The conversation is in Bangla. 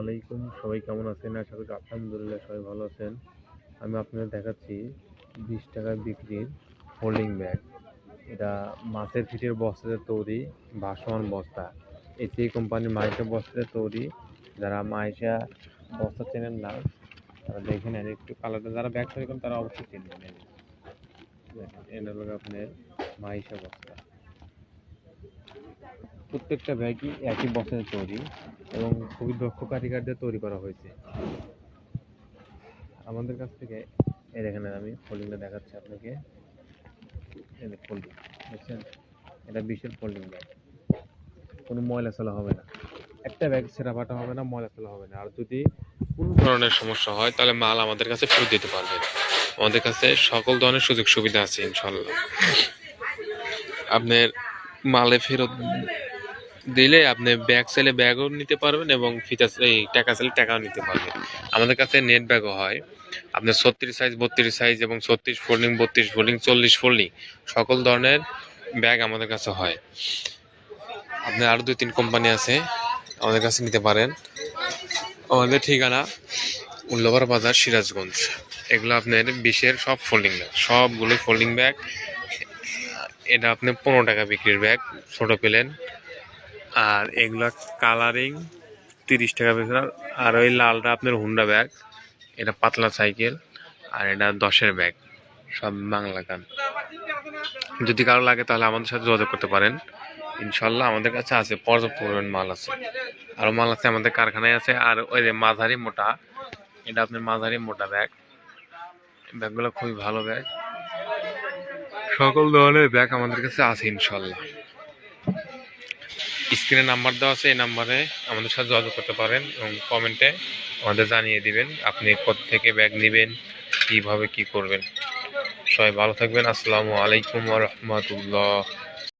আলাইকুম, সবাই কেমন আছেন? আশা করি আলহামদুলিল্লাহ সবাই ভালো আছেন। আমি আপনাদের দেখাচ্ছি 20 টাকায় বিক্রির ফোল্ডিং ব্যাগ। এটা মাছের ফিটের বস্তাতে তৈরি ভাসমান বস্তা। এসি কোম্পানির মাইশা বস্তাতে তৈরি। যারা মাইশা বস্তা চেনেন না তারা দেখে নেন, একটু কালারটা যারা ব্যাগ তৈরি করেন তারা অবশ্যই চিনবেন। দেখেন এটা হলো আপনার মাইশা বস্তা। প্রত্যেকটা ব্যাগই একই বস্তাতে তৈরি এবং খুবই দক্ষ কারিগর দিয়ে তৈরি করা হয়েছে। আমাদের কাছ থেকে এই দেখেন, আমি ফোল্ডিংটা দেখাচ্ছি আপনাকে। এই যে ফোল্ডিং দেখছেন, এটা বিশের ফোল্ডিং ব্যাগ। কোনো ময়লা চলা হবে না, একটা ব্যাগ ছেঁড়া ফাটা হবে না, ময়লা চলা হবে না। আর যদি কোনো ধরনের সমস্যা হয় তাহলে মাল আমাদের কাছে ফেরত দিতে পারবেন। আমাদের কাছে সকল ধরনের সুযোগ সুবিধা আছে ইনশাল্লাহ। আপনার মালে ফেরত দিলে আপনি ব্যাগ চাইলে ব্যাগও নিতে পারবেন এবং ফিতা এই টাকা চাইলে টাকাও নিতে পারবেন। আমাদের কাছে নেট ব্যাগও হয়, আপনার 36 সাইজ, 32 সাইজ এবং 36 ফোল্ডিং, 32 ফোল্ডিং, 40 ফোল্ডিং সকল ধরনের ব্যাগ আমাদের কাছে হয়। আপনার আরো 2-3 কোম্পানি আছে, আমাদের কাছে নিতে পারেন। আমাদের ঠিকানা উল্লাপাড় বাজার, সিরাজগঞ্জ। এগুলো আপনার 20-এর সব ফোল্ডিং ব্যাগ, সবগুলো ফোল্ডিং ব্যাগ। এটা আপনি 15 টাকা বিক্রির ব্যাগ, ছোট পেলেন। আর এগুলা কালারিং 30 টাকা বিক্রি। আর ওই লালটা আপনার হুন্ডা ব্যাগ, এটা পাতলা সাইকেল। আর এটা 10-এর ব্যাগ, সব বাংলা গান। যদি কারো লাগে তাহলে আমাদের সাথে যোগাযোগ করতে পারেন ইনশাল্লাহ। আমাদের কাছে আছে পর্যাপ্ত পরিমাণ মাল আছে, আরো মাল আছে আমাদের কারখানায় আছে। আর ওই যে মাঝারি মোটা, এটা আপনার মাঝারি মোটা ব্যাগ। ব্যাগগুলো খুবই ভালো ব্যাগ, সকল ধরনের ব্যাগ আমাদের কাছে আছে ইনশাল্লাহ। স্ক্রিনে নাম্বার দেওয়া আছে, এই নাম্বারে আমাদের সাথে যোগাযোগ করতে পারেন এবং কমেন্টে আমাদের জানিয়ে দিবেন আপনি কোত্থেকে ব্যাগ নেবেন, কিভাবে কি করবেন। সবাই ভালো থাকবেন। আসসালামু আলাইকুম ওয়া রাহমাতুল্লাহ।